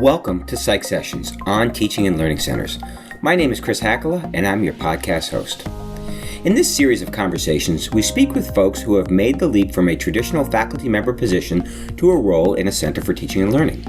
Welcome to Psych Sessions on Teaching and Learning Centers. My name is Chris Hackala, and I'm your podcast host. In this series of conversations, we speak with folks who have made the leap from a traditional faculty member position to a role in a center for teaching and learning.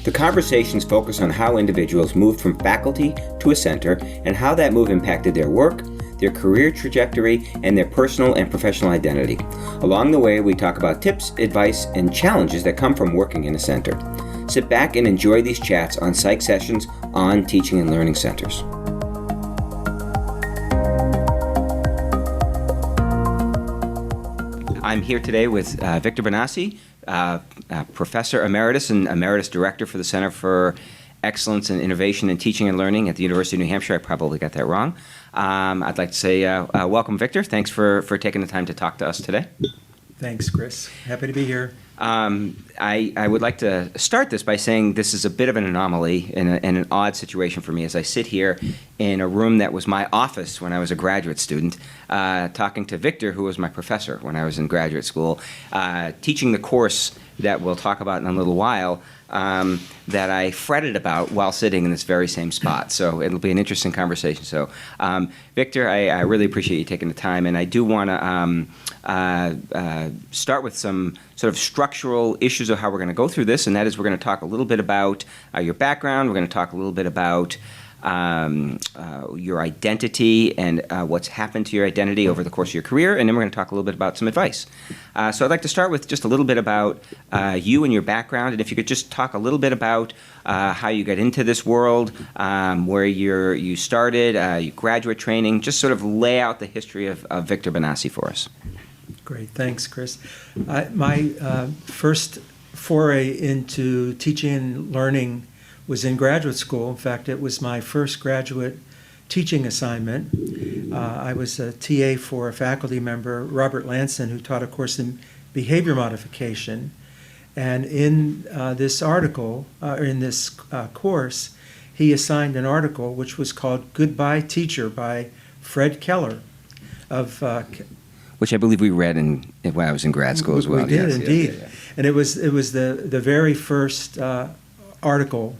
The conversations focus on how individuals moved from faculty to a center and how that move impacted their work, their career trajectory, and their personal and professional identity. Along the way, we talk about tips, advice, and challenges that come from working in a center. Sit back and enjoy these chats on Psych Sessions on Teaching and Learning Centers. I'm here today with Victor Benassi, Professor Emeritus and Emeritus Director for the Center for Excellence and Innovation in Teaching and Learning at the University of New Hampshire. I probably got that wrong. I'd like to say welcome, Victor. Thanks for taking the time to talk to us today. Thanks, Chris. Happy to be here. I would like to start this by saying this is a bit of an anomaly and an odd situation for me as I sit here in a room that was my office when I was a graduate student, talking to Victor, who was my professor when I was in graduate school, teaching the course that we'll talk about in a little while, that I fretted about while sitting in this very same spot. So it'll be an interesting conversation. So, Victor, I really appreciate you taking the time, and I do want to start with some sort of structural issues of how we're going to go through this, and that is we're going to talk a little bit about your background. We're going to talk a little bit about your identity and what's happened to your identity over the course of your career, and then we're going to talk a little bit about some advice. So I'd like to start with just a little bit about you and your background, and if you could just talk a little bit about how you got into this world, where you started, your graduate training, just sort of lay out the history of Victor Benassi for us. Great. Thanks, Chris. My first foray into teaching and learning was in graduate school. In fact, it was my first graduate teaching assignment. I was a TA for a faculty member, Robert Lanson, who taught a course in behavior modification. And in this article, in this course, he assigned an article which was called Goodbye Teacher by Fred Keller of which I believe we read when I was in grad school as well. We did, yes, indeed. yeah. And it was the very first article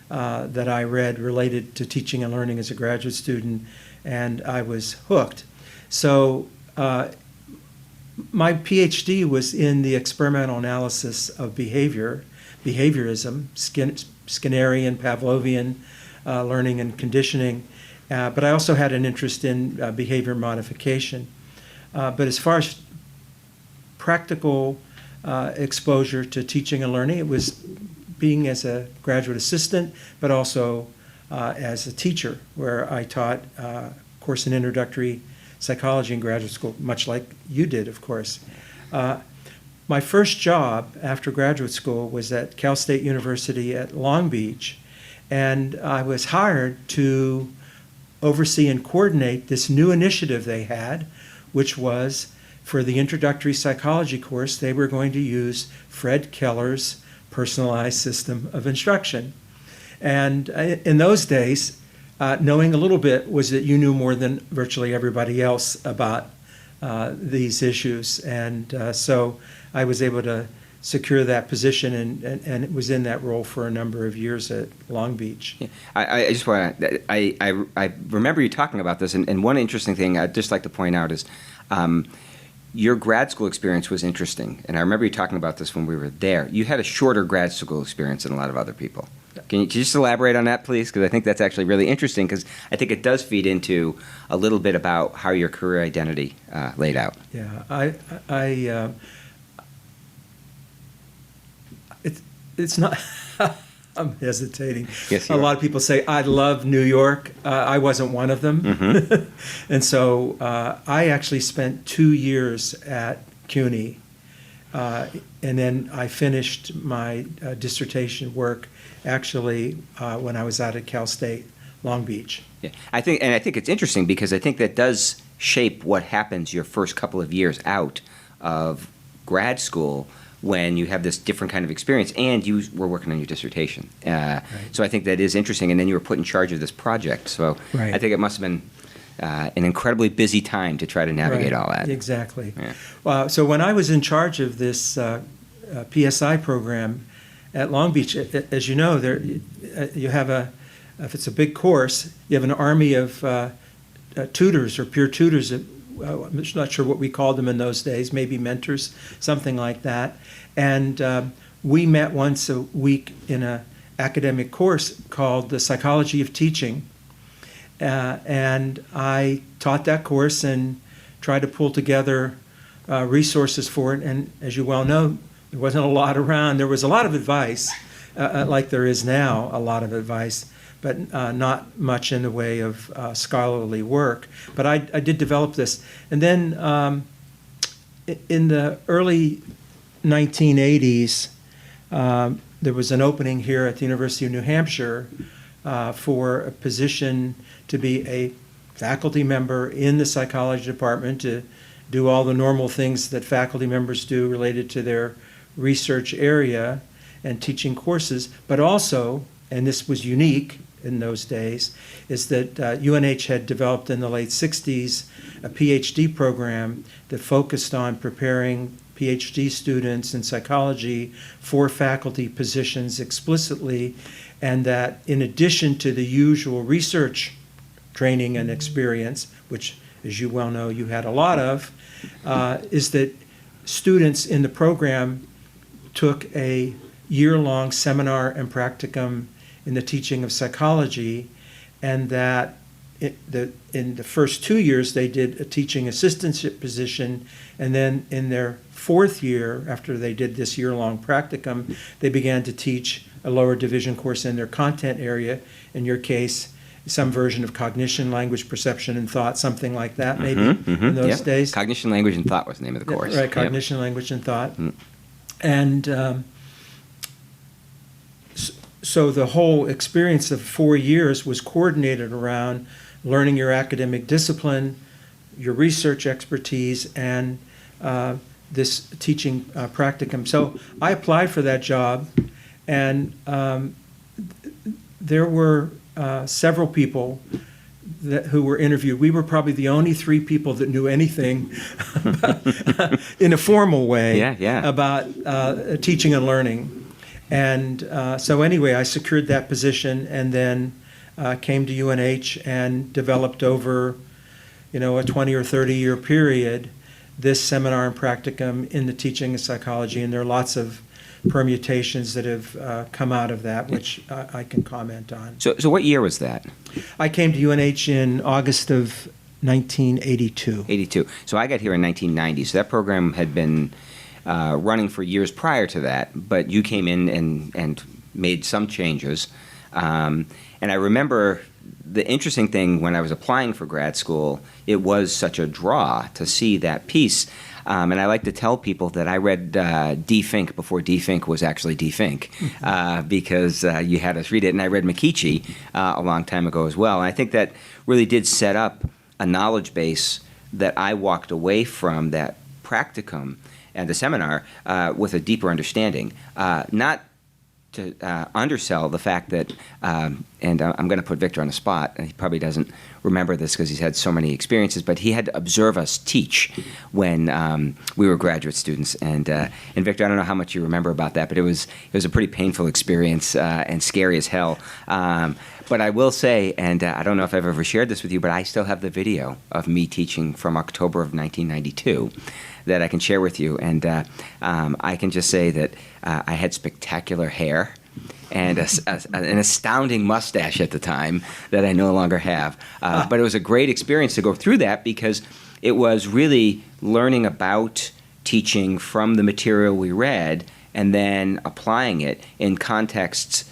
that I read related to teaching and learning as a graduate student, and I was hooked. So my PhD was in the experimental analysis of behaviorism, Skinnerian, Pavlovian learning and conditioning, but I also had an interest in behavior modification. But as far as practical exposure to teaching and learning, it was being as a graduate assistant, but also as a teacher, where I taught a course in introductory psychology in graduate school, much like you did, of course. My first job after graduate school was at Cal State University at Long Beach, and I was hired to oversee and coordinate this new initiative they had, which was for the introductory psychology course, they were going to use Fred Keller's personalized system of instruction. And in those days, knowing a little bit was that you knew more than virtually everybody else about these issues. And so I was able to secure that position and it was in that role for a number of years at Long Beach. Yeah. I just want to, I remember you talking about this, and one interesting thing I'd just like to point out is your grad school experience was interesting, and I remember you talking about this when we were there. You had a shorter grad school experience than a lot of other people. Can you just elaborate on that, please? Because I think that's actually really interesting, because I think it does feed into a little bit about how your career identity laid out. Yeah, it's not, I'm hesitating. Yes, a lot of people say, I love New York. I wasn't one of them. Mm-hmm. And so I actually spent 2 years at CUNY. And then I finished my dissertation work actually when I was out at Cal State, Long Beach. Yeah, I think it's interesting because I think that does shape what happens your first couple of years out of grad school, when you have this different kind of experience and you were working on your dissertation. Right. So I think that is interesting. And then you were put in charge of this project. So right. I think it must have been an incredibly busy time to try to navigate all that. Exactly. Yeah. So when I was in charge of this PSI program at Long Beach, as you know, there you have if it's a big course, you have an army of tutors or peer tutors. I'm not sure what we called them in those days, maybe mentors, something like that. And we met once a week in an academic course called The Psychology of Teaching. And I taught that course and tried to pull together resources for it. And as you well know, there wasn't a lot around. There was a lot of advice, like there is now, a lot of advice, but not much in the way of scholarly work. But I did develop this. And then in the early 1980s, there was an opening here at the University of New Hampshire for a position to be a faculty member in the psychology department, to do all the normal things that faculty members do related to their research area and teaching courses, but also, and this was unique in those days, is that UNH had developed in the late 60s a PhD program that focused on preparing PhD students in psychology for faculty positions explicitly, and that in addition to the usual research training and experience, which, as you well know, you had a lot of, is that students in the program took a year-long seminar and practicum in the teaching of psychology, and that in the first 2 years they did a teaching assistantship position, and then in their fourth year, after they did this year-long practicum, they began to teach a lower division course in their content area, in your case, some version of cognition, language, perception, and thought, something like that, maybe, in those days. Cognition, language, and thought was the name of the course. Right, cognition, language, and thought. And so the whole experience of 4 years was coordinated around learning your academic discipline, your research expertise, and this teaching practicum. So I applied for that job, and there were several people who were interviewed. We were probably the only 3 people that knew anything in a formal way about teaching and learning. And so anyway, I secured that position, and then came to UNH and developed over, a 20 or 30 year period this seminar and practicum in the teaching of psychology. And there are lots of permutations that have come out of that, which I can comment on. So what year was that? I came to UNH in August of 1982. 82. So I got here in 1990. So that program had been running for years prior to that, but you came in and made some changes. And I remember the interesting thing when I was applying for grad school, it was such a draw to see that piece. And I like to tell people that I read D. Fink before D. Fink was actually D. Fink, because you had us read it. And I read McKeechee a long time ago as well. And I think that really did set up a knowledge base that I walked away from that practicum and the seminar with a deeper understanding. Not to undersell the fact that, and I'm going to put Victor on the spot, and he probably doesn't remember this because he's had so many experiences, but he had to observe us teach when we were graduate students. And Victor, I don't know how much you remember about that, but it was a pretty painful experience and scary as hell. But I will say, and I don't know if I've ever shared this with you, but I still have the video of me teaching from October of 1992 that I can share with you. And I can just say that I had spectacular hair and an astounding mustache at the time that I no longer have. But it was a great experience to go through that, because it was really learning about teaching from the material we read and then applying it in contexts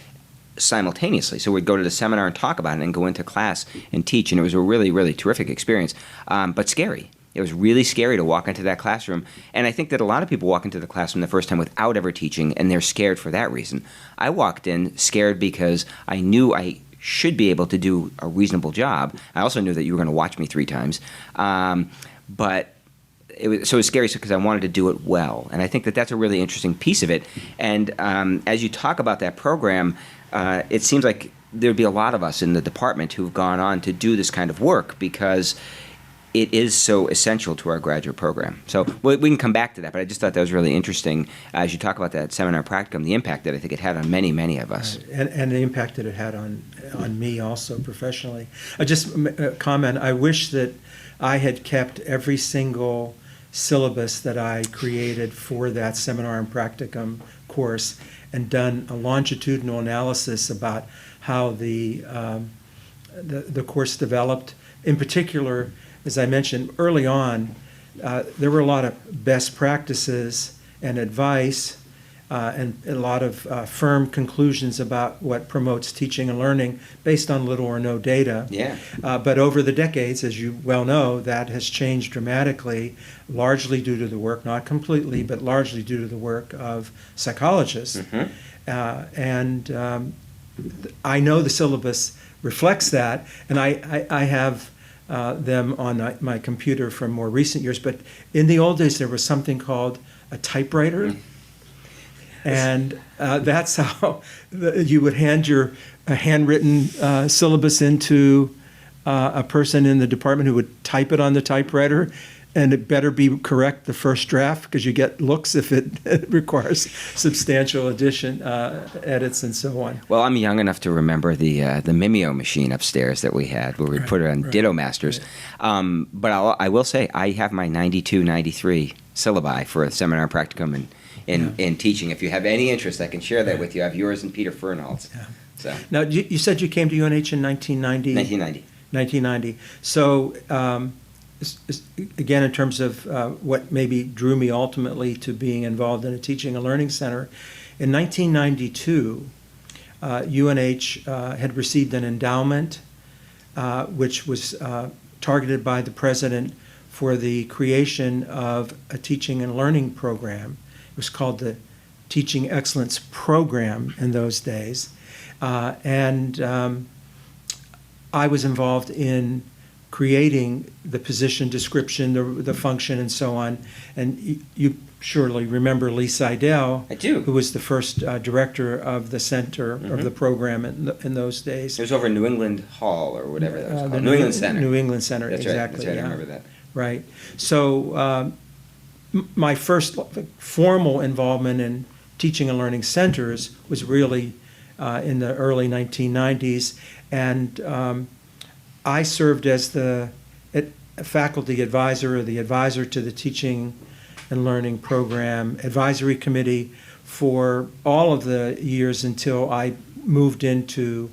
simultaneously. So we'd go to the seminar and talk about it and go into class and teach. And it was a really, really terrific experience, but scary. It was really scary to walk into that classroom. And I think that a lot of people walk into the classroom the first time without ever teaching, and they're scared for that reason. I walked in scared because I knew I should be able to do a reasonable job. I also knew that you were going to watch me 3 times. But it was scary because I wanted to do it well. And I think that that's a really interesting piece of it. And as you talk about that program, it seems like there'd be a lot of us in the department who've gone on to do this kind of work, because it is so essential to our graduate program. So we can come back to that, but I just thought that was really interesting as you talk about that seminar practicum, the impact that I think it had on many, many of us. Right. And the impact that it had on me also professionally. I just comment, I wish that I had kept every single syllabus that I created for that seminar and practicum course and done a longitudinal analysis about how the course developed. In particular, as I mentioned early on, there were a lot of best practices and advice and a lot of firm conclusions about what promotes teaching and learning based on little or no data. Yeah. But over the decades, as you well know, that has changed dramatically, largely due to the work, not completely, but largely due to the work of psychologists. And I know the syllabus reflects that, and I have them on my computer from more recent years. But in the old days, there was something called a typewriter. And that's how you would hand your handwritten syllabus into a person in the department who would type it on the typewriter. And it better be correct the first draft, because you get looks if it requires substantial addition, edits, and so on. Well, I'm young enough to remember the Mimeo machine upstairs that we had, where we put it on Ditto Masters. Right. But I will say, I have my 92, 93 syllabi for a seminar practicum in teaching. If you have any interest, I can share that with you. I have yours and Peter Fernald's. Yeah. So. Now, you said you came to UNH in 1990? 1990. 1990. So, again, in terms of what maybe drew me ultimately to being involved in a teaching and learning center, in 1992, UNH had received an endowment which was targeted by the president for the creation of a teaching and learning program. It was called the Teaching Excellence Program in those days. And I was involved in creating the position description, the function, and so on. And you surely remember Lee Seidel. I do. Who was the first director of the center of the program in those days. It was over New England Hall or whatever that was called. The New England Center. New England Center, That's exactly. Right. That's right. Yeah. I remember that. Right. So my first formal involvement in teaching and learning centers was really in the early 1990s. And I served as the faculty advisor or the advisor to the Teaching and Learning Program Advisory Committee for all of the years until I moved into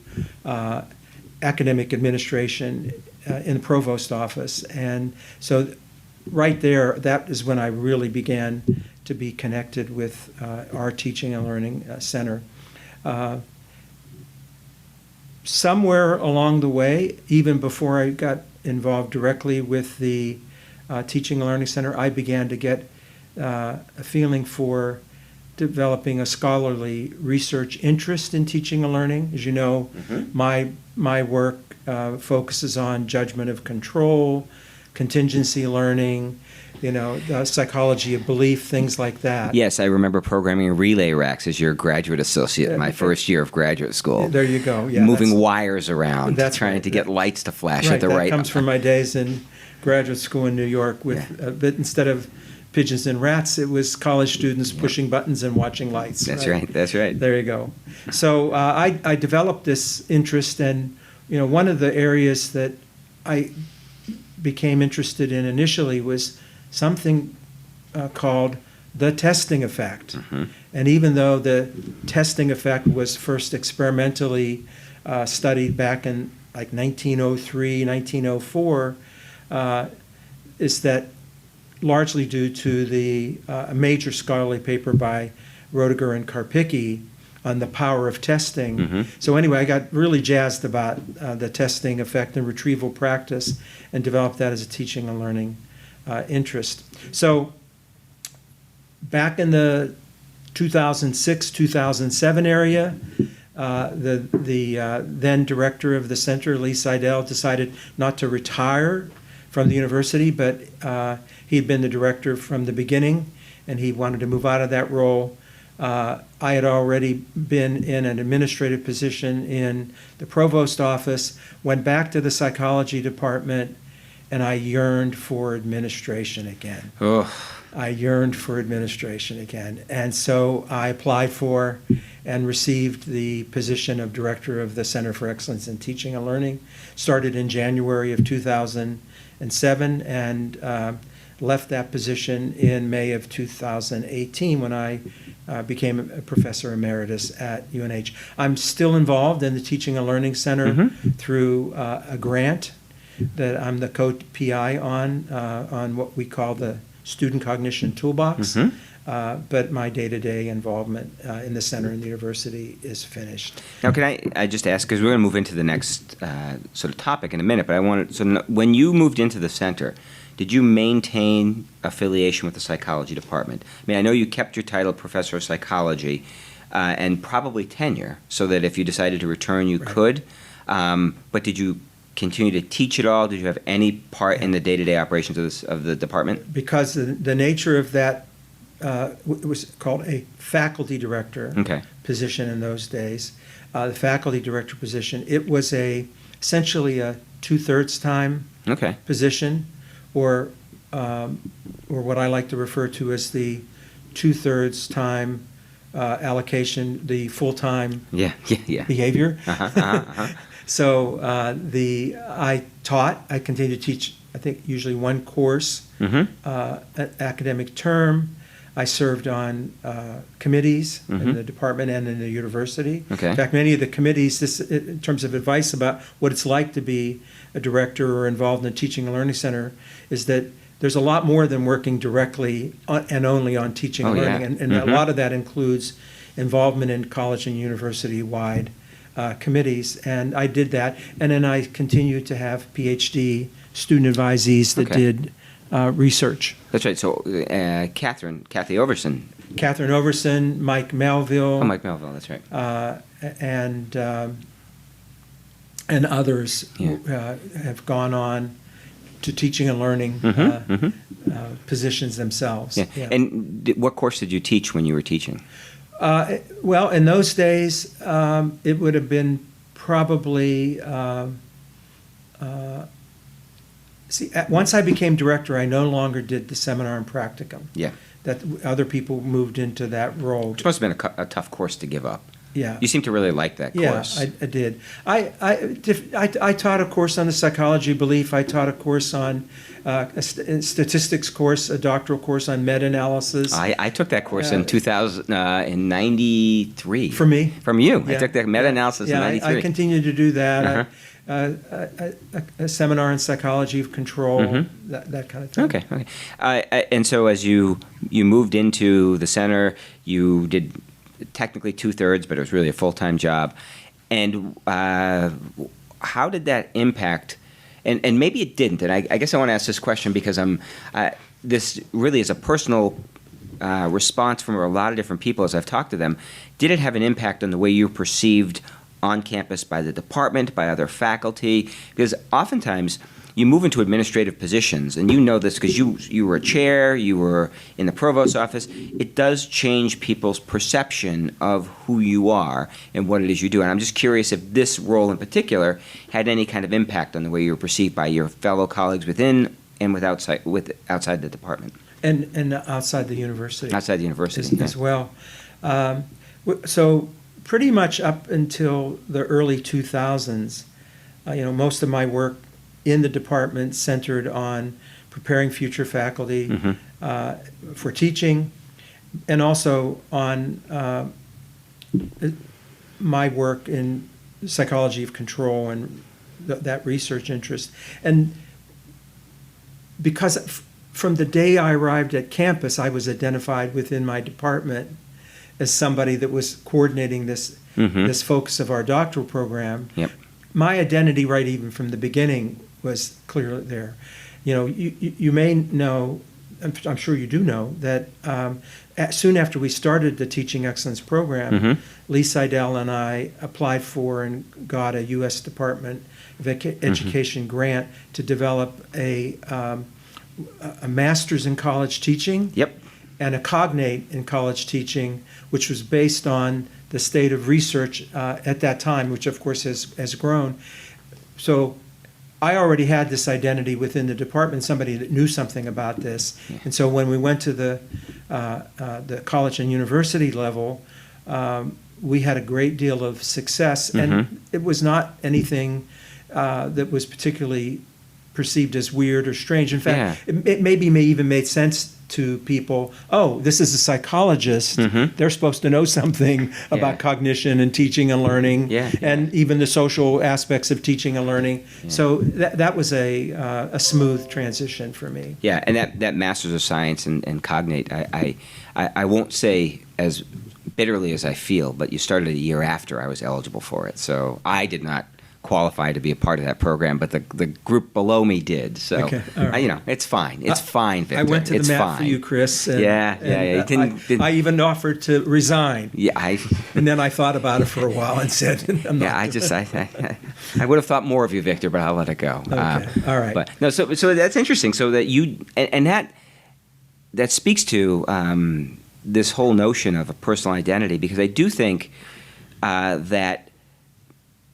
academic administration in the provost office. And so right there, that is when I really began to be connected with our Teaching and Learning Center. Somewhere along the way, even before I got involved directly with the Teaching and Learning Center, I began to get a feeling for developing a scholarly research interest in teaching and learning. As you know, my work focuses on judgment of control, contingency learning, the psychology of belief, things like that. Yes, I remember programming relay racks as your graduate associate, my first year of graduate school. There you go. Yeah, moving wires around, trying right. to get lights to flash at the That right. comes from my days in graduate school in New York. But instead of pigeons and rats, it was college students pushing buttons and watching lights. That's right. That's right. There you go. So I developed this interest, and one of the areas that I became interested in initially was something called the testing effect. And even though the testing effect was first experimentally studied back in like 1903, 1904, is that largely due to the major scholarly paper by Roediger and Karpicki on the power of testing. So anyway, I got really jazzed about the testing effect and retrieval practice and developed that as a teaching and learning interest. So back in the 2006, 2007 area, the then director of the center, Lee Seidel, decided not to retire from the university, but he had been the director from the beginning, and he wanted to move out of that role. I had already been in an administrative position in the provost office, went back to the psychology department, and I yearned for administration again. Oh, I yearned for administration again. And so I applied for and received the position of Director of the Center for Excellence in Teaching and Learning. Started in January of 2007 and left that position in May of 2018 when I became a professor emeritus at UNH. I'm still involved in the Teaching and Learning Center through a grant that I'm the co-PI on what we call the Student Cognition Toolbox. But my day-to-day involvement in the center and the university is finished. now can I just ask, because we're going to move into the next sort of topic in a minute, but I wanted, so when you moved into the center, did you maintain affiliation with the psychology department? I mean, I know you kept your title Professor of Psychology and probably tenure, so that if you decided to return, you could. But did you continue to teach at all? Did you have any part in the day-to-day operations of the department? Because the nature of that, it was called a faculty director position in those days. The faculty director position, it was essentially a 2/3 time position, or what I like to refer to as the 2/3 time allocation, the full-time behavior. So I continued to teach, I think, usually one course, an academic term. I served on committees in the department and in the university. In fact, many of the committees, this, in terms of advice about what it's like to be a director or involved in a teaching and learning center, is that there's a lot more than working directly and only on teaching and learning. And a lot of that includes involvement in college and university-wide committees. And I did that. And then I continued to have PhD student advisees that did research. That's right. So Kathy Overson. Catherine Overson, Mike Melville. Oh, Mike Melville, that's right. And others who have gone on to teaching and learning positions themselves. And what course did you teach when you were teaching? Well, in those days, it would have been probably once I became director, I no longer did the seminar and practicum. That other people moved into that role. Which must have been a tough course to give up. Yeah. You seem to really like that course. Yeah, I did. I taught a course on the psychology of belief. I taught a course on a statistics course, a doctoral course on meta-analysis. I took that course in 93. For me? From you. I took that meta-analysis in 93. I continued to do that. A seminar in psychology of control, that kind of thing. Okay. And so as you moved into the center, you did technically 2/3, but it was really a full-time job. And how did that impact? And maybe it didn't. And I guess I want to ask this question because this really is a personal response from a lot of different people as I've talked to them. Did it have an impact on the way you perceived on campus by the department, by other faculty? Because oftentimes you move into administrative positions, and you know this because you were a chair, you were in the provost's office. It does change people's perception of who you are and what it is you do. And I'm just curious if this role in particular had any kind of impact on the way you were perceived by your fellow colleagues within and outside the department. And outside the university. Outside the university. As well. So pretty much up until the early 2000s, most of my work in the department centered on preparing future faculty for teaching, and also on my work in psychology of control and that research interest. And because from the day I arrived at campus, I was identified within my department as somebody that was coordinating this focus of our doctoral program. My identity, right even from the beginning, was clearly there. You may know, I'm sure you do know, that soon after we started the Teaching Excellence Program, Lee Seidel and I applied for and got a U.S. Department of Education grant to develop a master's in college teaching and a cognate in college teaching, which was based on the state of research at that time, which of course has grown. So I already had this identity within the department, somebody that knew something about this. And so when we went to the college and university level, we had a great deal of success, and it was not anything that was particularly perceived as weird or strange. In fact, it maybe may even made sense to people. Oh, this is a psychologist. They're supposed to know something about cognition and teaching and learning, and even the social aspects of teaching and learning. So that was a smooth transition for me. Yeah, and that Master's of Science and Cognate, I won't say as bitterly as I feel, but you started a year after I was eligible for it. So I did not qualify to be a part of that program, but the group below me did. So, it's fine. It's fine, Victor. I went to it's the mat fine. for you, Chris. And, I even offered to resign. Yeah, and then I thought about it for a while and said, I'm not I would have thought more of you, Victor, but I'll let it go. Okay. All right. But no, so that's interesting. So that you and that speaks to this whole notion of a personal identity, because I do think that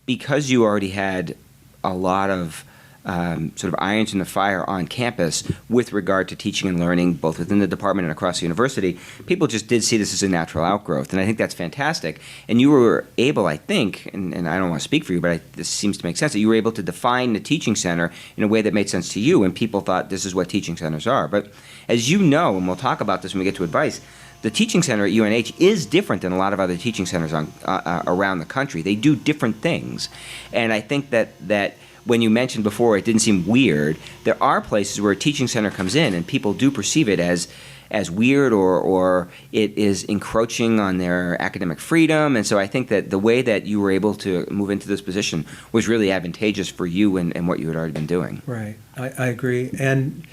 because you already had a lot of sort of irons in the fire on campus with regard to teaching and learning, both within the department and across the university, people just did see this as a natural outgrowth. And I think that's fantastic. And you were able, I think, and I don't want to speak for you, but this seems to make sense, that you were able to define the teaching center in a way that made sense to you, and people thought this is what teaching centers are. But as you know, and we'll talk about this when we get to advice, the teaching center at UNH is different than a lot of other teaching centers around the country. They do different things. And I think that when you mentioned before it didn't seem weird, there are places where a teaching center comes in and people do perceive it as weird or it is encroaching on their academic freedom. And so I think that the way that you were able to move into this position was really advantageous for you and what you had already been doing. Right. I agree. And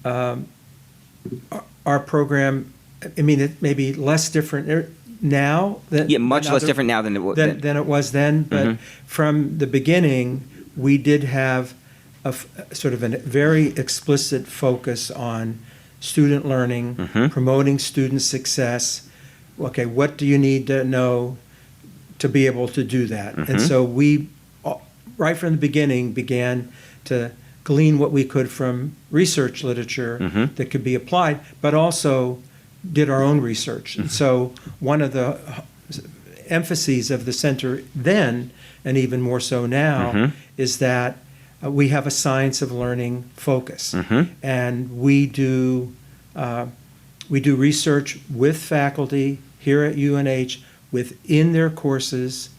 our program, I mean, it may be less different now much less different now than it was then. But from the beginning, we did have a sort of a very explicit focus on student learning, promoting student success. Okay, what do you need to know to be able to do that? And so we, right from the beginning, began to glean what we could from research literature that could be applied, but also did our own research. And so one of the emphases of the center then, and even more so now, is that we have a science of learning focus. And we do research with faculty here at UNH within their courses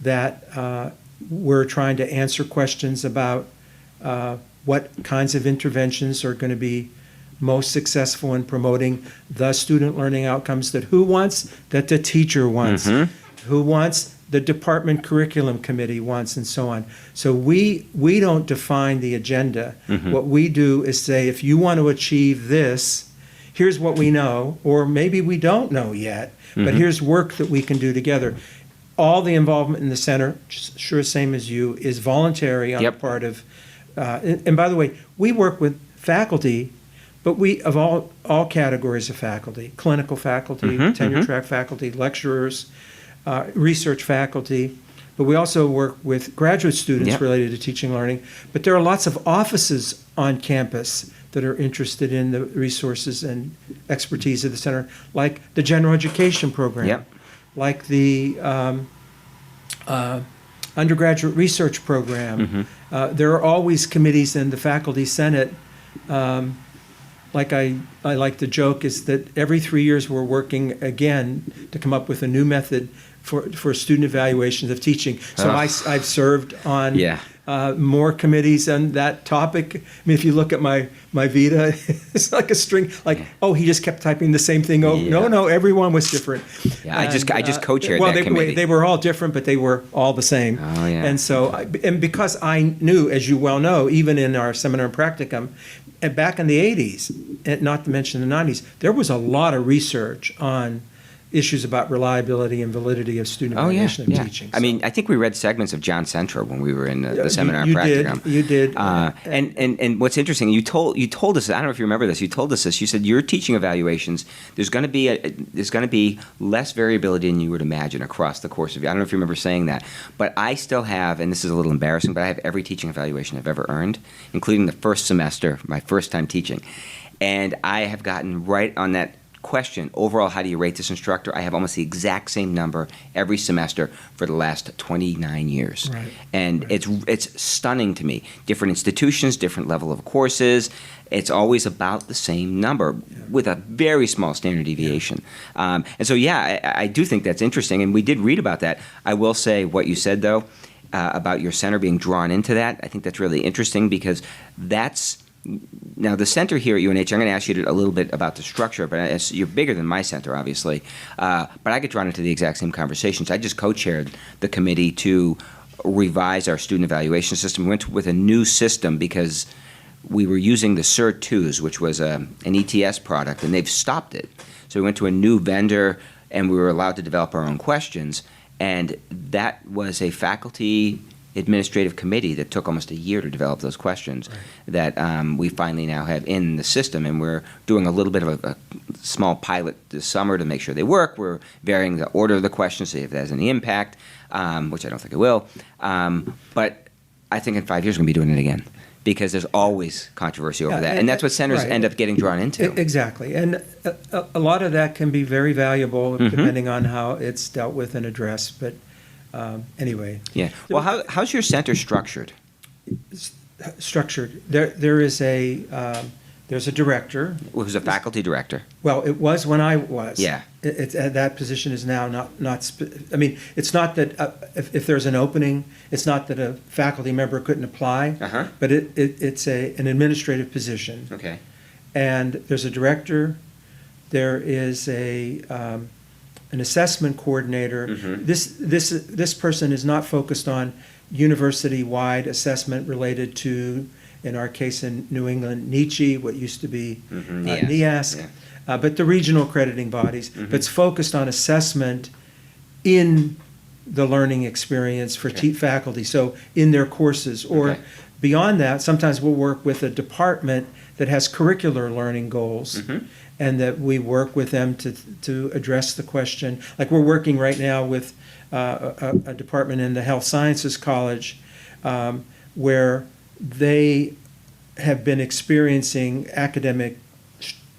that we're trying to answer questions about what kinds of interventions are going to be most successful in promoting the student learning outcomes that who wants, that the teacher wants, who wants, the department curriculum committee wants, and so on. So we don't define the agenda. What we do is say, if you want to achieve this, here's what we know, or maybe we don't know yet, but here's work that we can do together. All the involvement in the center, sure same as you, is voluntary on the part of, and by the way, we work with faculty, but we, of all categories of faculty, clinical faculty, tenure track faculty, lecturers, research faculty, but we also work with graduate students related to teaching and learning. But there are lots of offices on campus that are interested in the resources and expertise of the center, like the general education program, like the undergraduate research program. There are always committees in the faculty senate. Like I like to joke is that every 3 years we're working again to come up with a new method for student evaluations of teaching. So I've served on more committees on that topic. I mean, if you look at my Vita, it's like a string. Like, he just kept typing the same thing over. No, everyone was different. Yeah, I just co-chaired that committee. They were all different, but they were all the same. Oh yeah. And so, and because I knew, as you well know, even in our seminar and practicum, and back in the 80s, and not to mention the 90s, there was a lot of research on issues about reliability and validity of student Oh, yeah, evaluation yeah. of teaching. I mean, I think we read segments of John Centro when we were in the You- seminar you practicum. did, you did. And what's interesting, you told us, I don't know if you remember this, you told us this, you said your teaching evaluations, there's going to be less variability than you would imagine across the course of I don't know if you remember saying that, but I still have, and this is a little embarrassing, but I have every teaching evaluation I've ever earned, including the first semester, my first time teaching. And I have gotten right on that question, overall, how do you rate this instructor? I have almost the exact same number every semester for the last 29 years. Right. And Right. it's stunning to me. Different institutions, different level of courses. It's always about the same number with a very small standard deviation. And so, I do think that's interesting, and we did read about that. I will say what you said, though, about your center being drawn into that. I think that's really interesting because that's now the center here at UNH. I'm going to ask you a little bit about the structure, but you're bigger than my center, obviously. But I get drawn into the exact same conversations. I just co-chaired the committee to revise our student evaluation system. We went with a new system because we were using the CERT-2s, which was an ETS product, and they've stopped it. So we went to a new vendor, and we were allowed to develop our own questions. And that was a faculty administrative committee that took almost a year to develop those questions that we finally now have in the system, and we're doing a little bit of a small pilot this summer to make sure they work. We're varying the order of the questions, see if it has any impact, which I don't think it will. But I think in 5 years we're going to be doing it again because there's always controversy over that, and that's what centers end up getting drawn into. Exactly, and a lot of that can be very valuable depending on how it's dealt with and addressed, but anyway. Yeah. Well, how's your center structured? Structured. There is there's a director. Who's a faculty director? Well, it was when I was. Yeah. That position is now not. I mean, it's not that if there's an opening, it's not that a faculty member couldn't apply. But it's an administrative position. Okay. And there's a director. There is an assessment coordinator. This person is not focused on university-wide assessment related to, in our case in New England, NICHE, what used to be NIASC, but the regional accrediting bodies. But it's focused on assessment in the learning experience for faculty, so in their courses. Or beyond that, sometimes we'll work with a department that has curricular learning goals. And that we work with them to address the question. Like we're working right now with a department in the Health Sciences College where they have been experiencing academic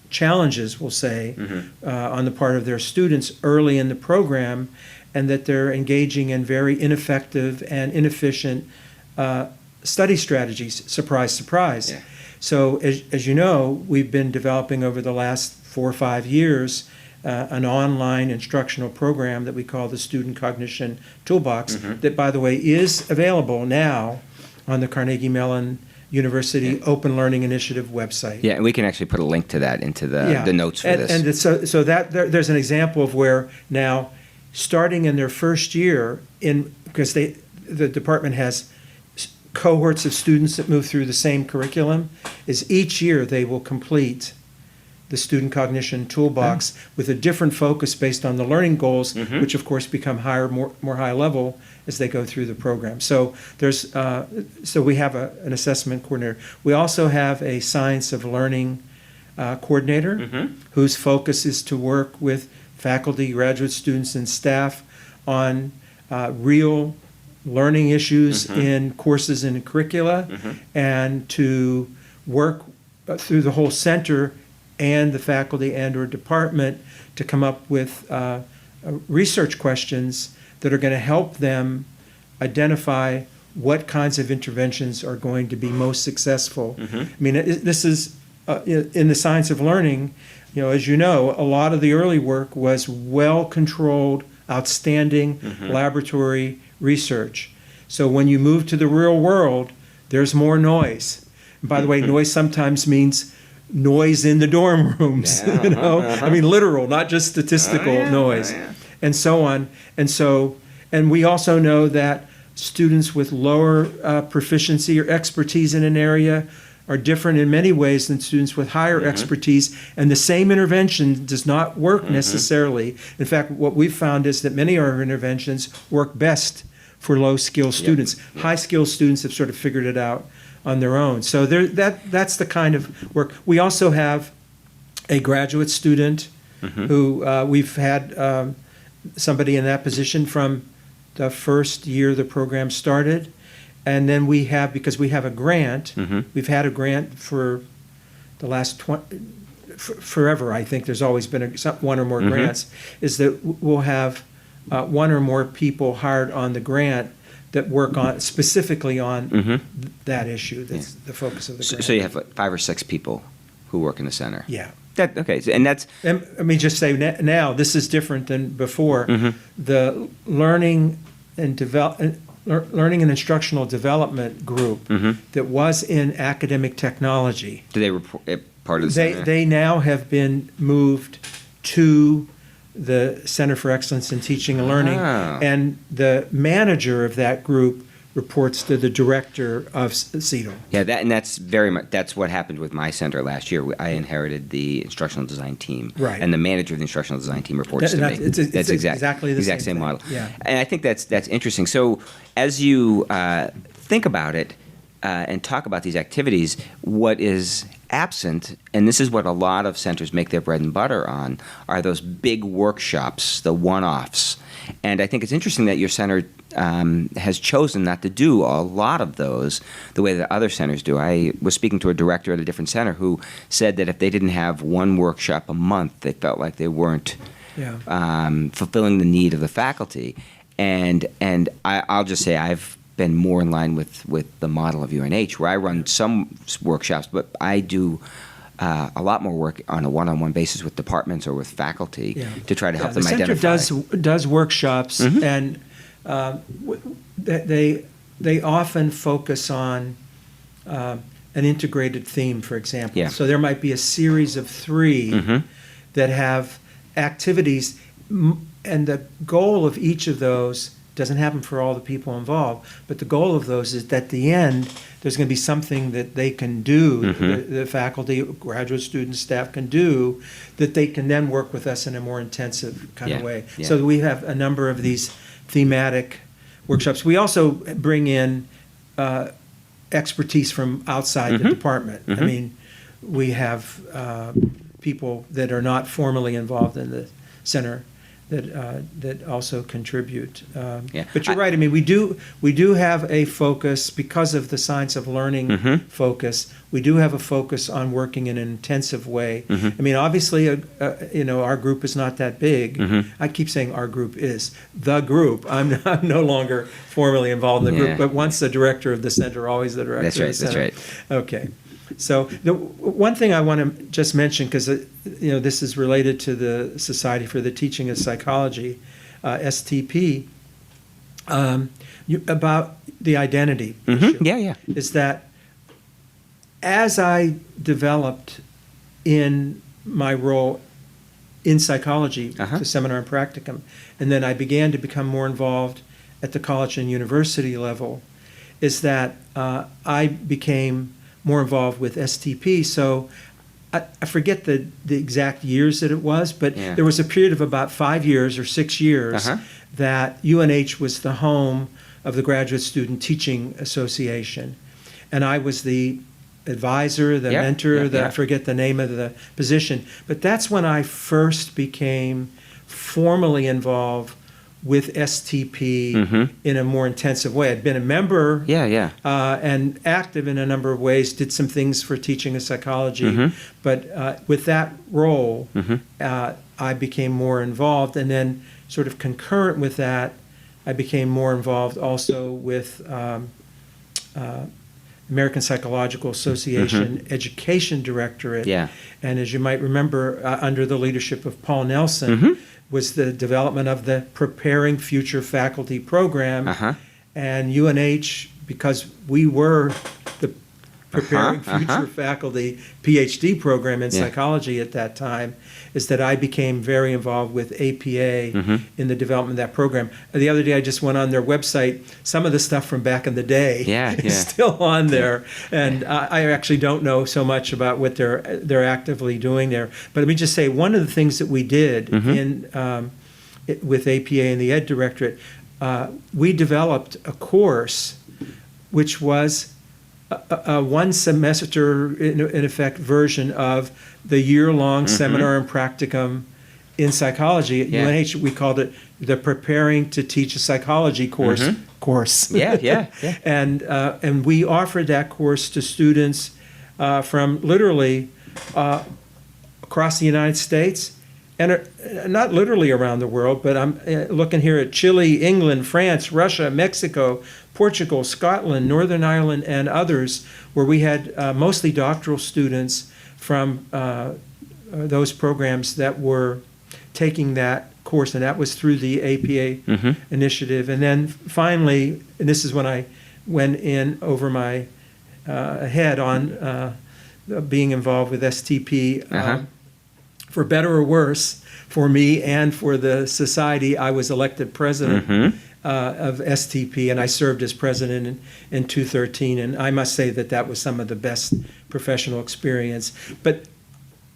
challenges, we'll say, on the part of their students early in the program, and that they're engaging in very ineffective and inefficient study strategies. Surprise, surprise. Yeah. So as you know, we've been developing over the last 4 or 5 years an online instructional program that we call the Student Cognition Toolbox that, by the way, is available now on the Carnegie Mellon University Open Learning Initiative website. Yeah, and we can actually put a link to that into the notes for this. And so that there's an example of where now, starting in their first year, because the department has cohorts of students that move through the same curriculum, is each year they will complete the Student Cognition Toolbox with a different focus based on the learning goals, which of course become more high level as they go through the program. So so we have an assessment coordinator. We also have a science of learning coordinator whose focus is to work with faculty, graduate students, and staff on real learning issues in courses and curricula, and to work through the whole center and the faculty and or department to come up with research questions that are going to help them identify what kinds of interventions are going to be most successful. I mean, this is in the science of learning, as you know, a lot of the early work was well-controlled, outstanding laboratory research. So when you move to the real world, there's more noise. And by the way, noise sometimes means noise in the dorm rooms, I mean, literal, not just statistical noise, and so on. And we also know that students with lower proficiency or expertise in an area are different in many ways than students with higher expertise, and the same intervention does not work necessarily. In fact, what we've found is that many of our interventions work best for low-skill students. High-skill students have sort of figured it out on their own. So that's the kind of work. We also have a graduate student who we've had somebody in that position from the first year the program started. And then we have, because we have a grant, we've had a grant for the last forever. I think there's always been one or more grants, is that we'll have one or more people hired on the grant that work on specifically on that issue. That's the focus of the grant. So you have 5 or 6 people who work in the center. Yeah. Okay, and that's... And let me just say now, this is different than before. The learning and instructional development group that was in academic technology. Do they report part of the center? They now have been moved to the Center for Excellence in Teaching and Learning, and the manager of that group reports to the director of CETL. Yeah, that's what happened with my center last year. I inherited the instructional design team, right? And the manager of the instructional design team reports to me. That's exactly the exact same model. Yeah, and I think that's interesting. So as you think about it and talk about these activities, what is absent, and this is what a lot of centers make their bread and butter on, are those big workshops, the one-offs. And I think it's interesting that your center has chosen not to do a lot of those the way that other centers do. I was speaking to a director at a different center who said that if they didn't have one workshop a month, they felt like they weren't fulfilling the need of the faculty. And I'll just say I've been more in line with the model of UNH, where I run some workshops, but I do a lot more work on a one-on-one basis with departments or with faculty to try to help them identify. The center does workshops, and they often focus on an integrated theme, for example. Yeah. So there might be a series of 3 that have activities, and the goal of each of those doesn't happen for all the people involved, but the goal of those is that at the end, there's going to be something that they can do, the faculty, graduate students, staff can do, that they can then work with us in a more intensive kind of way. Yeah. So we have a number of these thematic workshops. We also bring in expertise from outside the department. I mean, we have people that are not formally involved in the center that also contribute. But you're right. I mean, we do have a focus because of the science of learning focus. We do have a focus on working in an intensive way. I mean, obviously, our group is not that big. I keep saying our group is the group. I'm no longer formally involved in the group, but once the director of the center, always the director of the center. That's right. Okay. So the one thing I want to just mention, because this is related to the Society for the Teaching of Psychology, STP, about the identity issue. Is that as I developed in my role in psychology, the seminar and practicum, and then I began to become more involved at the college and university level, is that I became more involved with STP. So I forget the exact years that it was, but there was a period of about 5 years or 6 years that UNH was the home of the Graduate Student Teaching Association. And I was the advisor, the mentor, I forget the name of the position. But that's when I first became formally involved with STP in a more intensive way. I'd been a member and active in a number of ways, did some things for teaching of psychology, but with that role, I became more involved, and then sort of concurrent with that, I became more involved also with American Psychological Association Education Directorate. And as you might remember, under the leadership of Paul Nelson, was the development of the Preparing Future Faculty program. And UNH, because we were preparing future faculty PhD program in psychology at that time, is that I became very involved with APA in the development of that program. The other day I just went on their website. Some of the stuff from back in the day is still on there. And I actually don't know so much about what they're actively doing there. But let me just say, one of the things that we did with APA and the Ed Directorate, we developed a course which was a one semester, in effect, version of the year-long seminar and practicum in psychology. At UNH, we called it the Preparing to Teach a Psychology course. And we offered that course to students from literally across the United States, and not literally around the world, but I'm looking here at Chile, England, France, Russia, Mexico, Portugal, Scotland, Northern Ireland, and others, where we had mostly doctoral students from those programs that were taking that course, and that was through the APA initiative. And then finally, and this is when I went in over my head on being involved with STP, for better or worse, for me and for the society, I was elected president of STP, and I served as president in 2013. And I must say that was some of the best professional experience. But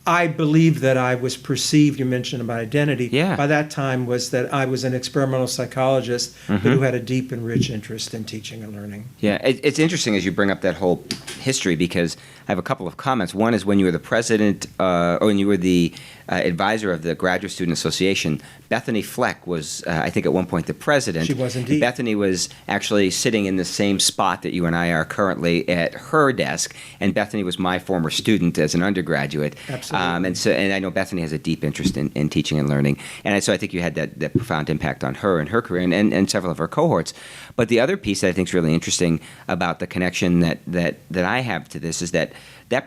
I believe that I was perceived, you mentioned about identity, by that time was that I was an experimental psychologist but who had a deep and rich interest in teaching and learning. Yeah, it's interesting as you bring up that whole history, because I have a couple of comments. One is when you were the president, or when you were the advisor of the Graduate Student Association, Bethany Fleck was, I think at one point, the president. She was indeed. Bethany was actually sitting in the same spot that you and I are currently at her desk, and Bethany was my former student as an undergraduate. Absolutely. And I know Bethany has a deep interest in teaching and learning, and so I think you had that profound impact on her and her career and several of her cohorts. But the other piece that I think is really interesting about the connection that I have to this is that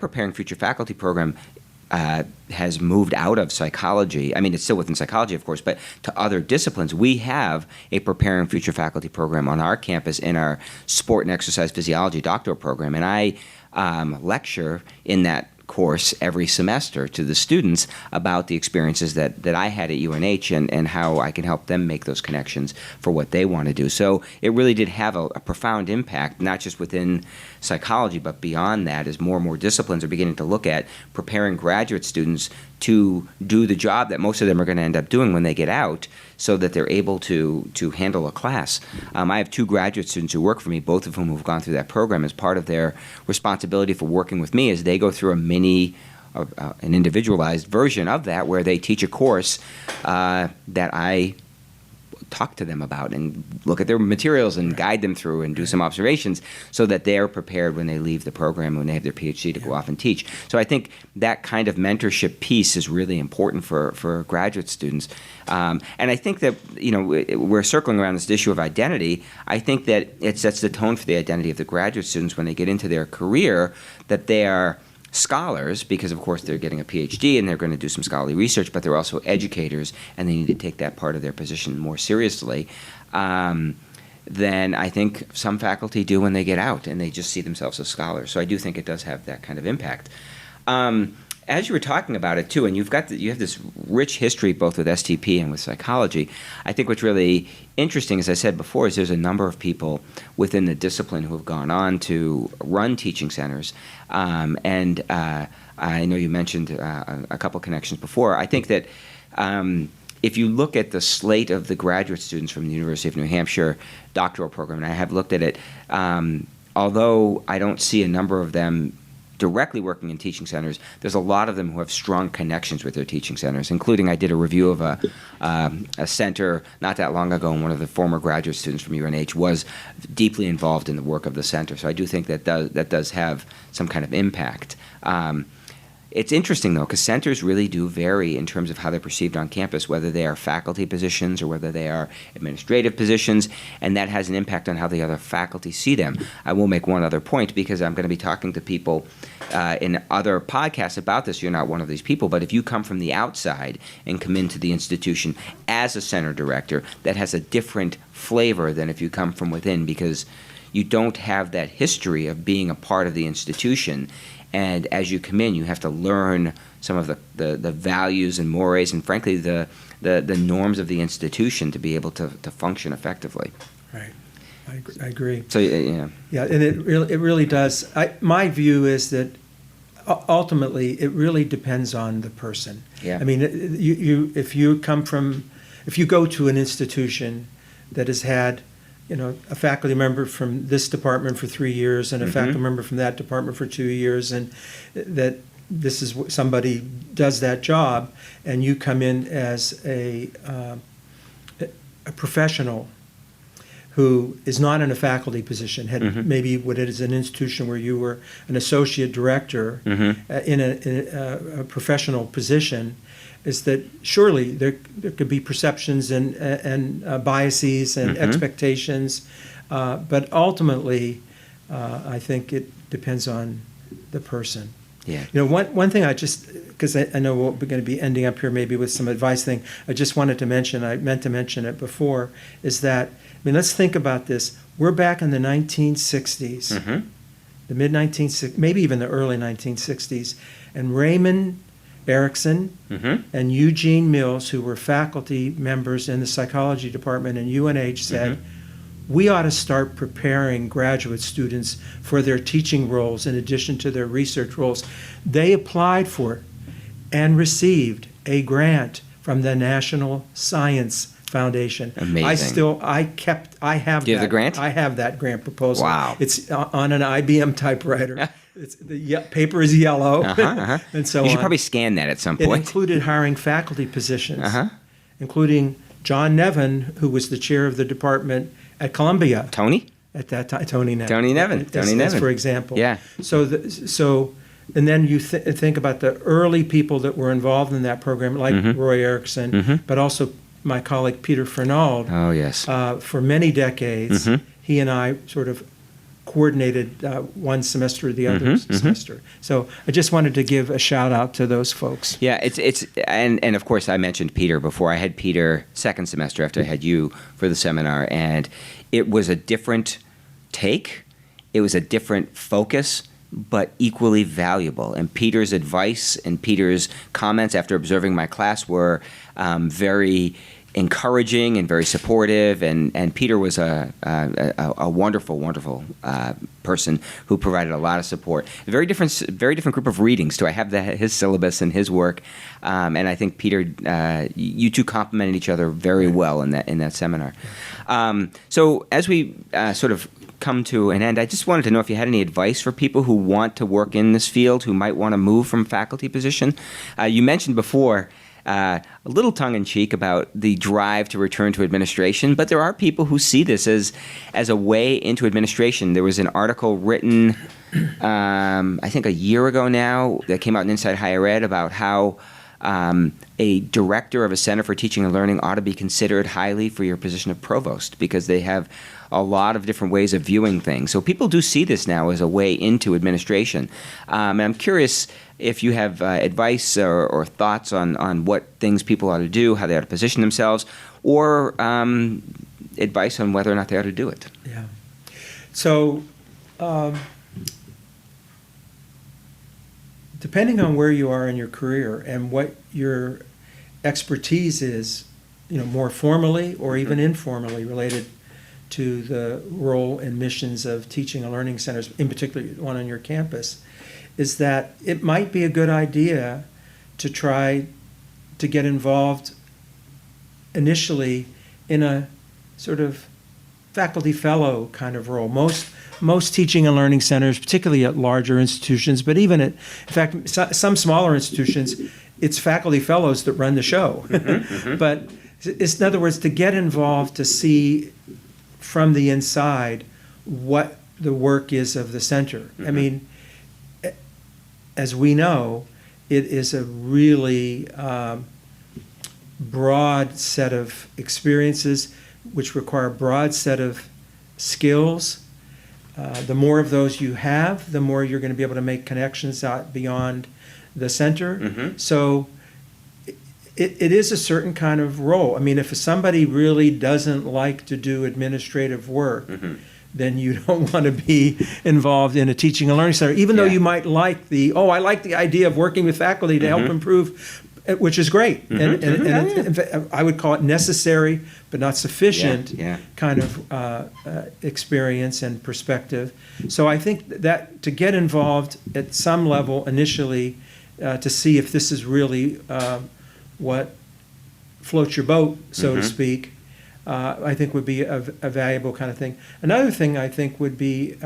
Preparing Future Faculty program has moved out of psychology. I mean, it's still within psychology, of course, but to other disciplines. We have a Preparing Future Faculty program on our campus in our Sport and Exercise Physiology doctoral program, and I lecture in that course every semester to the students about the experiences that I had at UNH and how I can help them make those connections for what they want to do. So it really did have a profound impact, not just within psychology, but beyond that, as more and more disciplines are beginning to look at preparing graduate students to do the job that most of them are going to end up doing when they get out, so that they're able to handle a class. I have 2 graduate students who work for me, both of whom have gone through that program as part of their responsibility for working with me, as they go through an individualized version of that, where they teach a course that I talk to them about and look at their materials and guide them through and do some observations, so that they're prepared when they leave the program, when they have their PhD, to go off and teach. So I think that kind of mentorship piece is really important for graduate students. And I think that, we're circling around this issue of identity. I think that it sets the tone for the identity of the graduate students when they get into their career, that they are scholars, because of course they're getting a PhD and they're going to do some scholarly research, but they're also educators, and they need to take that part of their position more seriously than I think some faculty do when they get out and they just see themselves as scholars. So I do think it does have that kind of impact. As you were talking about it too, and you have this rich history both with STP and with psychology, I think what's really interesting, as I said before, is there's a number of people within the discipline who have gone on to run teaching centers. And I know you mentioned a couple connections before. I think that if you look at the slate of the graduate students from the University of New Hampshire doctoral program, and I have looked at it, although I don't see a number of them directly working in teaching centers, there's a lot of them who have strong connections with their teaching centers, including I did a review of a center not that long ago, and one of the former graduate students from UNH was deeply involved in the work of the center. So I do think that does have some kind of impact. It's interesting, though, because centers really do vary in terms of how they're perceived on campus, whether they are faculty positions or whether they are administrative positions, and that has an impact on how the other faculty see them. I will make one other point, because I'm going to be talking to people in other podcasts about this. You're not one of these people, but if you come from the outside and come into the institution as a center director, that has a different flavor than if you come from within, because you don't have that history of being a part of the institution. And as you come in, you have to learn some of the values and mores and, frankly, the norms of the institution to be able to function effectively. Right. I agree. So, yeah. Yeah, and it really does. My view is that ultimately it really depends on the person. Yeah. I mean, if you go to an institution that has had, a faculty member from this department for 3 years and a faculty member from that department for 2 years, and that this is somebody does that job, and you come in as a professional who is not in a faculty position, had maybe what it is an institution where you were an associate director in a professional position, is that surely there could be perceptions and biases and expectations, but ultimately I think it depends on the person. Yeah. One thing because I know we're going to be ending up here maybe with some advice thing, I just wanted to mention, I meant to mention it before, is that, let's think about this. We're back in the 1960s, the mid-1960s, maybe even the early 1960s, and Raymond Erickson and Eugene Mills, who were faculty members in the psychology department in UNH, said, we ought to start preparing graduate students for their teaching roles in addition to their research roles. They applied for it and received a grant from the National Science Foundation. Amazing. I have Do you have the grant? I have that grant proposal. Wow. It's on an IBM typewriter. The paper is yellow, and so you should on. probably scan that at some It point. included hiring faculty positions, including John Nevin, who was the chair of the department at Columbia Tony? at that time. Tony Nevin. Tony Nevin. That's for example. Yeah. So, and then you think about the early people that were involved in that program, like Roy Erickson, but also my colleague Peter Fernald. Oh, yes. For many decades, he and I sort of coordinated one semester or the other semester. So I just wanted to give a shout out to those folks. Yeah, and of course I mentioned Peter before. I had Peter second semester after I had you for the seminar, and it was a different take. It was a different focus, but equally valuable. And Peter's advice and Peter's comments after observing my class were very encouraging and very supportive, and Peter was a wonderful, wonderful person who provided a lot of support. A very different group of readings too. I have his syllabus and his work, and I think Peter, you two complemented each other very well in that seminar. So as we sort of come to an end, I just wanted to know if you had any advice for people who want to work in this field, who might want to move from faculty position. You mentioned before, a little tongue-in-cheek about the drive to return to administration, but there are people who see this as a way into administration. There was an article written, I think a year ago now, that came out in Inside Higher Ed about how a director of a center for teaching and learning ought to be considered highly for your position of provost, because they have a lot of different ways of viewing things. So people do see this now as a way into administration. And I'm curious if you have advice or thoughts on what things people ought to do, how they ought to position themselves, or advice on whether or not they ought to do it. Yeah. So depending on where you are in your career and what your expertise is, more formally or even informally related to the role and missions of teaching and learning centers, in particular one on your campus, is that it might be a good idea to try to get involved initially in a sort of faculty fellow kind of role. Most teaching and learning centers, particularly at larger institutions, but even in fact, some smaller institutions, it's faculty fellows that run the show. But it's, in other words, to get involved, to see from the inside what the work is of the center. I mean, as we know, it is a really broad set of experiences which require a broad set of skills. The more of those you have, the more you're going to be able to make connections out beyond the center. So it is a certain kind of role. I mean, if somebody really doesn't like to do administrative work, then you don't want to be involved in a teaching and learning center, even though Yeah. you might like I like the idea of working with faculty to help improve, which is great. And I would call it necessary, but not sufficient kind of experience and perspective. So I think that to get involved at some level initially, to see if this is really what floats your boat, so to speak, I think would be a valuable kind of thing. Another thing I think would be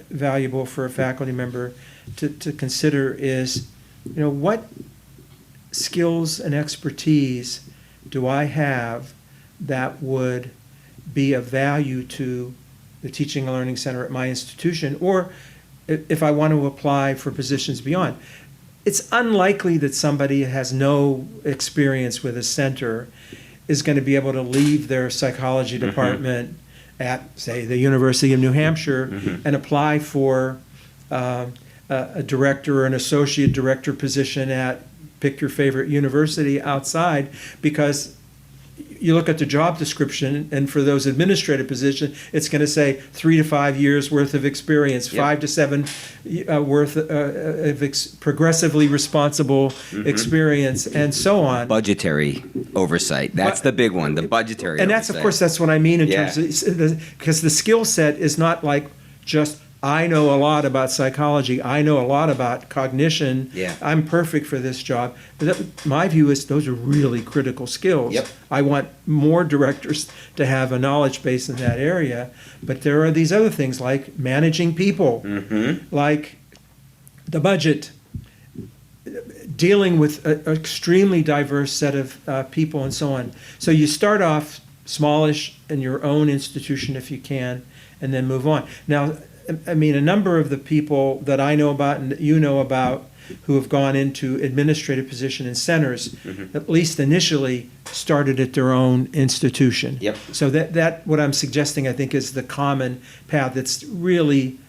valuable for a faculty member to consider is, what skills and expertise do I have that would be of value to the Teaching and Learning Center at my institution, or if I want to apply for positions beyond. It's unlikely that somebody who has no experience with a center is going to be able to leave their psychology department at, say, the University of New Hampshire and apply for a director or an associate director position at pick your favorite university outside, because you look at the job description, and for those administrative positions, it's going to say 3 to 5 years worth of experience, 5 to 7 worth of progressively responsible experience, and so on. Budgetary oversight. That's the big one, the budgetary and oversight. that's, of course, that's what I mean in terms of, because the skill set is not like just, I know a lot about psychology, I know a lot about cognition, I'm perfect for this job. But my view is those are really critical skills. I want more directors to have a knowledge base in that area. But there are these other things like managing people, like the budget, dealing with an extremely diverse set of people and so on. So you start off smallish in your own institution if you can, and then move on. Now, I mean, a number of the people that I know about and that you know about who have gone into administrative position in centers, at least initially, started at their own institution. So that what I'm suggesting, I think, is the common path. That's really,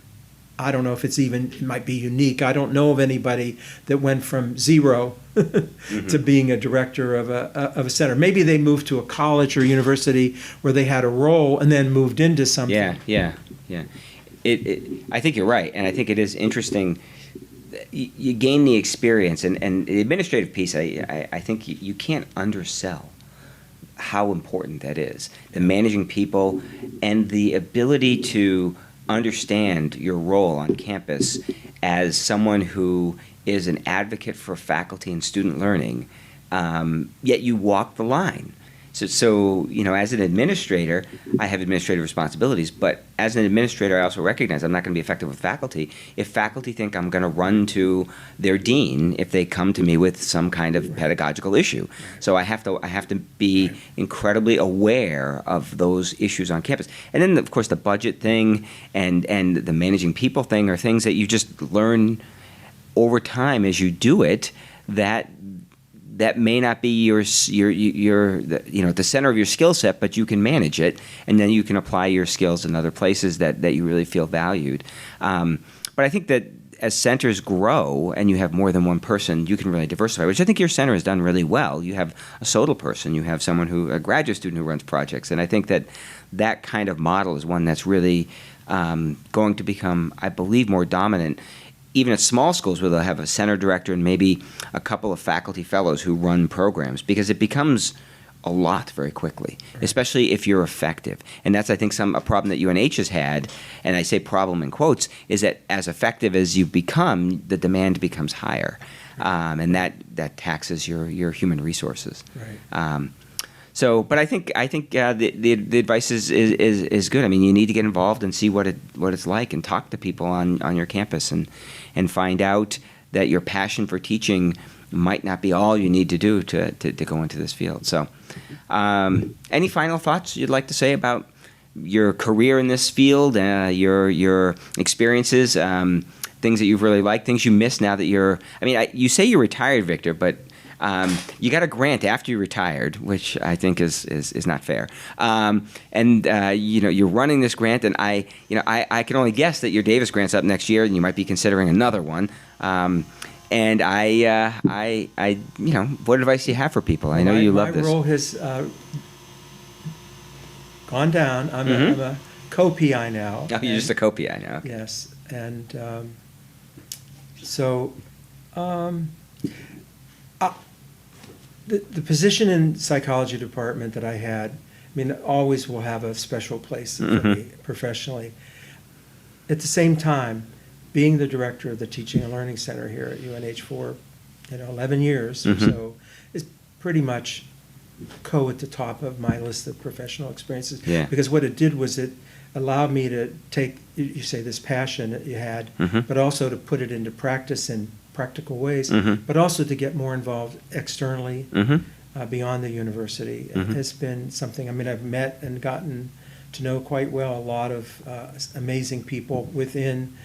I don't know if it might be unique. I don't know of anybody that went from zero to being a director of a center. Maybe they moved to a college or university where they had a role and then moved into something. Yeah. I think you're right, and I think it is interesting. You gain the experience, and the administrative piece, I think you can't undersell how important that is. The managing people and the ability to understand your role on campus as someone who is an advocate for faculty and student learning, yet you walk the line. So as an administrator, I have administrative responsibilities, but as an administrator, I also recognize I'm not going to be effective with faculty if faculty think I'm going to run to their dean if they come to me with some kind of pedagogical issue. So I have to be incredibly aware of those issues on campus. And then, of course, the budget thing and the managing people thing are things that you just learn over time as you do it, that may not be the center of your skill set, but you can manage it, and then you can apply your skills in other places that you really feel valued. But I think that as centers grow and you have more than one person, you can really diversify, which I think your center has done really well. You have a SOTL person, you have a graduate student who runs projects, and I think that kind of model is one that's really going to become, I believe, more dominant, even at small schools where they'll have a center director and maybe a couple of faculty fellows who run programs, because it becomes a lot very quickly, especially if you're effective. And that's, I think, a problem that UNH has had, and I say problem in quotes, is that as effective as you become, the demand becomes higher, and that taxes your human resources. But I think the advice is good. I mean, you need to get involved and see what it's like, and talk to people on your campus, and find out that your passion for teaching might not be all you need to do to go into this field. So, any final thoughts you'd like to say about your career in this field, your experiences, things that you've really liked, things you miss now that you're? I mean, you say you're retired, Victor, but you got a grant after you retired, which I think is not fair. You're running this grant, and I can only guess that your Davis grant's up next year, and you might be considering another one. What advice do you have for people? I know you love this. My role has gone down. I'm a co-PI now. Oh, you're just a co-PI now. Okay. Yes, and so the position in psychology department that I had, I mean, always will have a special place for me professionally. At the same time, being the director of the Teaching and Learning Center here at UNH for 11 years or so is pretty much at the top of my list of professional experiences. Yeah. Because what it did was it allowed me to take, you say, this passion that you had, but also to put it into practice in practical ways, but also to get more involved externally beyond the university. It's been something, I mean, I've met and gotten to know quite well a lot of amazing people within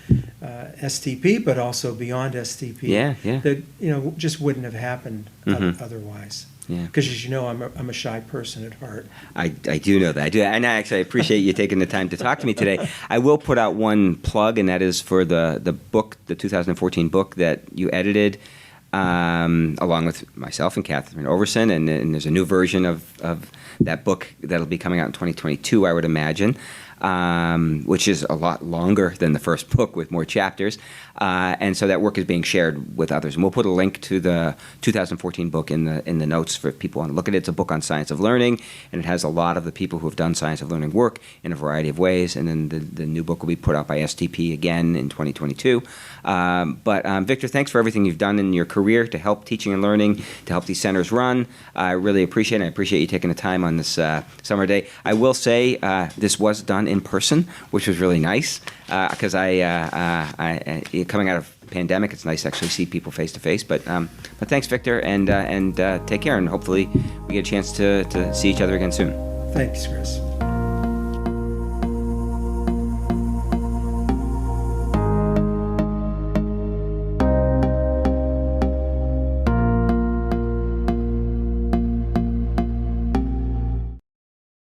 STP, but also beyond STP. That just wouldn't have happened otherwise. Yeah. Because as you know, I'm a shy person at heart. I do know that. I do, and I actually appreciate you taking the time to talk to me today. I will put out one plug, and that is for the book, the 2014 book that you edited, along with myself and Catherine Overson, and there's a new version of that book that'll be coming out in 2022, I would imagine, which is a lot longer than the first book with more chapters. And so that work is being shared with others. And we'll put a link to the 2014 book in the notes for if people want to look at it. It's a book on science of learning, and it has a lot of the people who have done science of learning work in a variety of ways. And then the new book will be put out by STP again in 2022. But Victor, thanks for everything you've done in your career to help teaching and learning, to help these centers run. I really appreciate it. I appreciate you taking the time on this summer day. I will say this was done in person, which was really nice, because coming out of pandemic, it's nice to actually see people face to face. But thanks, Victor, and take care, and hopefully we get a chance to see each other again soon. Thanks, Chris.